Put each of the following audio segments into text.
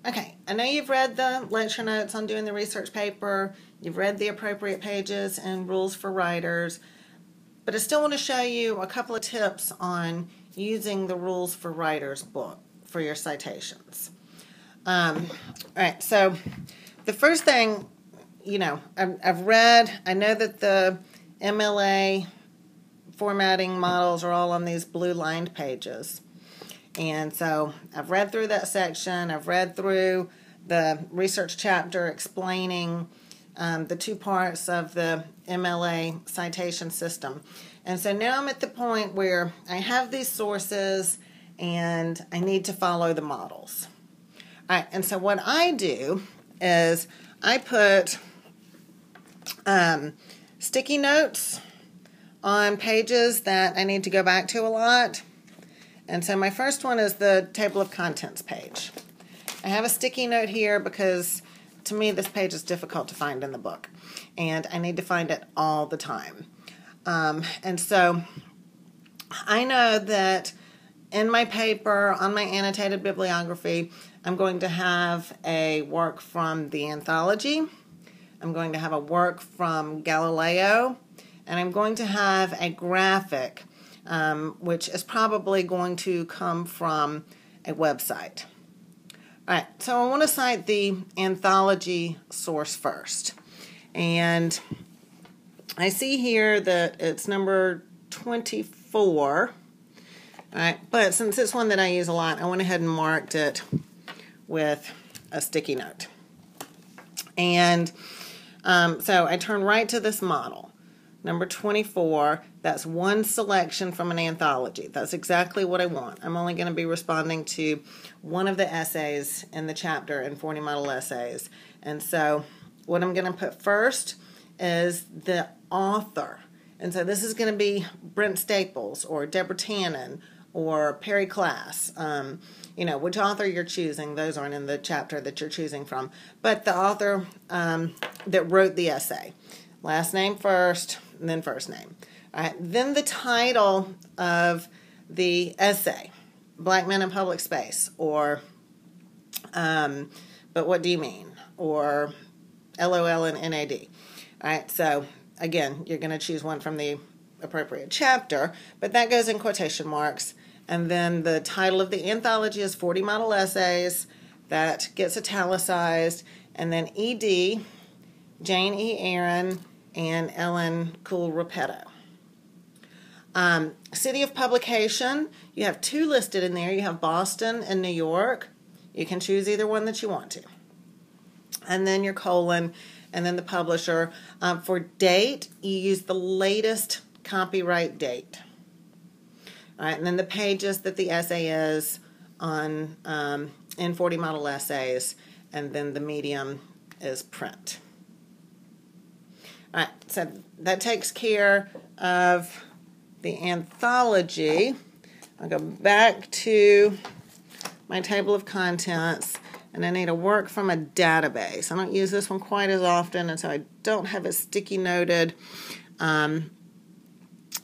Okay, I know you've read the lecture notes on doing the research paper, you've read the appropriate pages and rules for writers, but I still want to show you a couple of tips on using the rules for writers book for your citations. All right, so the first thing, I've read, I know that the MLA formatting models are all on these blue lined pages. And so I've read through that section. I've read through the research chapter explaining the two parts of the MLA citation system. And so now I'm at the point where I have these sources and I need to follow the models. All right, and so what I do is I put sticky notes on pages that I need to go back to a lot. And so my first one is the table of contents page. I have a sticky note here because to me this page is difficult to find in the book. And I need to find it all the time. And so I know that in my paper, on my annotated bibliography, I'm going to have a work from the anthology. I'm going to have a work from Galileo. And I'm going to have a graphic which is probably going to come from a website. All right, so I want to cite the anthology source first. And I see here that it's number 24. All right, but since it's one that I use a lot, I went ahead and marked it with a sticky note. And so I turn right to this model. Number 24, that's one selection from an anthology. That's exactly what I want. I'm only going to be responding to one of the essays in the chapter in 40 model essays. And so what I'm going to put first is the author. And so this is going to be Brent Staples or Deborah Tannen or Perry Class. Which author you're choosing, those aren't in the chapter that you're choosing from. But the author that wrote the essay. Last name first, and then first name. All right, then the title of the essay, Black Men in Public Space, or But What Do You Mean? Or LOL and NAD. All right, so again, you're going to choose one from the appropriate chapter, but that goes in quotation marks. And then the title of the anthology is 40 Model Essays. That gets italicized. And then ED, Jane E. Aaron, and Ellen Cool-Repetto. City of publication, you have two listed in there. You have Boston and New York. You can choose either one that you want to. And then your colon, and then the publisher. For date, you use the latest copyright date. All right, and then the pages that the essay is on in 40 model essays, and then the medium is print. All right, so that takes care of the anthology. I'll go back to my table of contents, and I need a work from a database. I don't use this one quite as often, and so I don't have it sticky noted,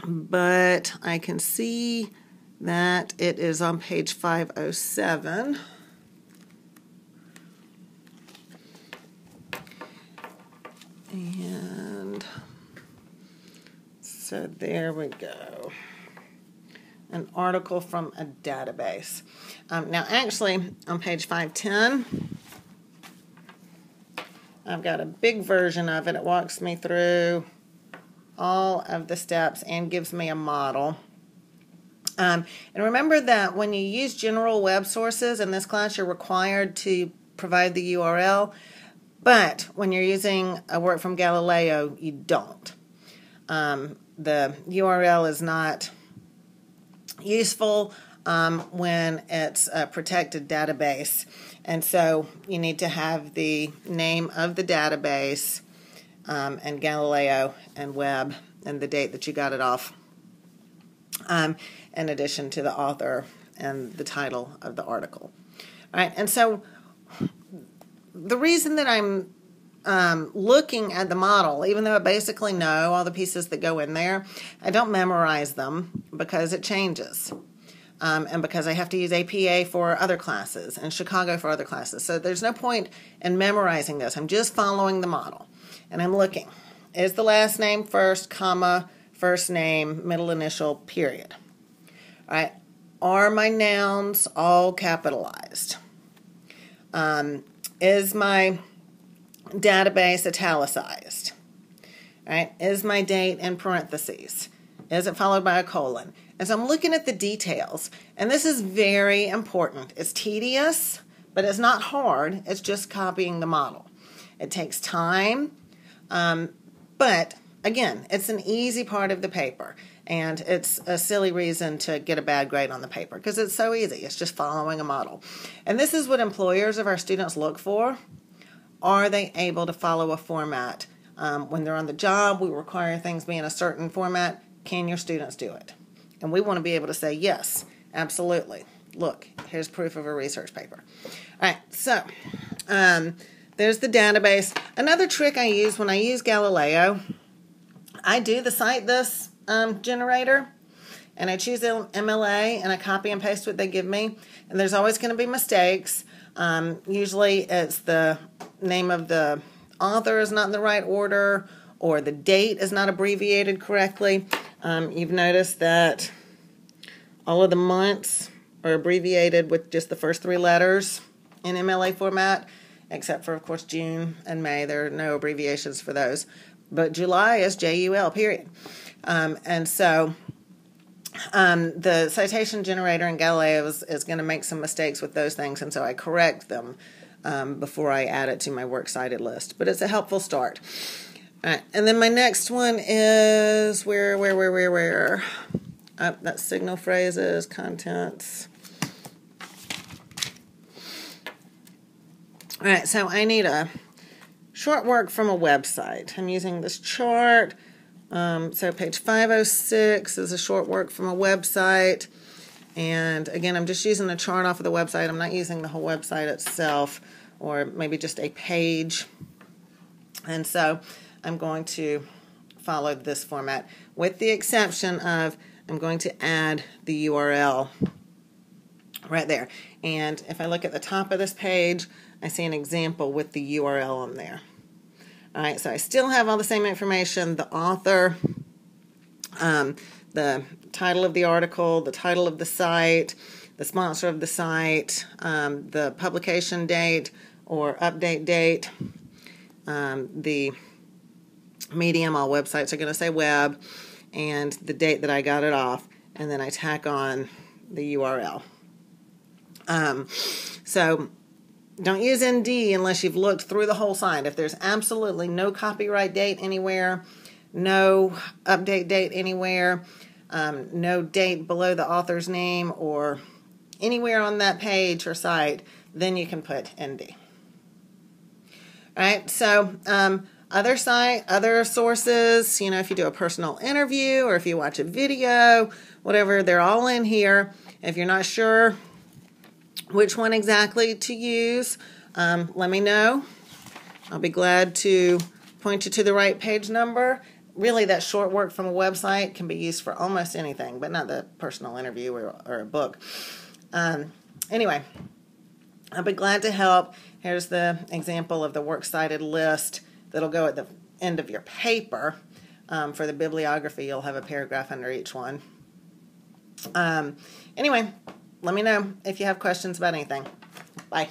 but I can see that it is on page 507. And so there we go. An article from a database. Now actually on page 510, I've got a big version of it. It walks me through all of the steps and gives me a model. And remember that when you use general web sources in this class, you're required to provide the URL. But when you're using a work from Galileo, you don't. The URL is not useful when it's a protected database. And so you need to have the name of the database and Galileo and web and the date that you got it off, in addition to the author and the title of the article. All right, and so the reason that I'm looking at the model, even though I basically know all the pieces that go in there, I don't memorize them because it changes. and because I have to use APA for other classes and Chicago for other classes. So there's no point in memorizing this. I'm just following the model. And I'm looking. Is the last name first, comma, first name, middle initial, period. All right. Are my nouns all capitalized? Is my database italicized? All right. Is my date in parentheses? Is it followed by a colon? And so I'm looking at the details. And this is very important. It's tedious, but it's not hard. It's just copying the model. It takes time. But again, it's an easy part of the paper, and it's a silly reason to get a bad grade on the paper because it's so easy. It's just following a model. And this is what employers of our students look for. Are they able to follow a format? When they're on the job, we require things be in a certain format. Can your students do it? And we want to be able to say, yes, absolutely. Look, here's proof of a research paper. All right, so there's the database. Another trick I use when I use Galileo, I do the cite this generator, and I choose MLA, and I copy and paste what they give me. And there's always going to be mistakes. Usually it's the name of the author is not in the right order, or the date is not abbreviated correctly. You've noticed that all of the months are abbreviated with just the first 3 letters in MLA format, except for, of course, June and May. There are no abbreviations for those. But July is JUL, period. And so the citation generator in Galileo is going to make some mistakes with those things, and so I correct them before I add it to my works cited list. But it's a helpful start. All right, and then my next one is where? That's signal phrases, contents. All right, so I need a short work from a website. I'm using this chart. So page 506 is a short work from a website. And again, I'm just using a chart off of the website. I'm not using the whole website itself, or maybe just a page. And so I'm going to follow this format, with the exception of I'm going to add the URL right there. And if I look at the top of this page, I see an example with the URL on there. All right, so I still have all the same information: the author, the title of the article, the title of the site, the sponsor of the site, the publication date or update date, the medium. All websites are going to say web, and the date that I got it off, and then I tack on the URL. So don't use ND unless you've looked through the whole site. If there's absolutely no copyright date anywhere, no update date anywhere, no date below the author's name or anywhere on that page or site, then you can put ND. All right, so other sources, if you do a personal interview or if you watch a video, whatever, they're all in here. If you're not sure which one exactly to use, let me know. I'll be glad to point you to the right page number. Really, that short work from a website can be used for almost anything, but not the personal interview or a book. Anyway, I'll be glad to help. Here's the example of the works cited list that'll go at the end of your paper. For the bibliography, you'll have a paragraph under each one. Anyway, let me know if you have questions about anything. Bye.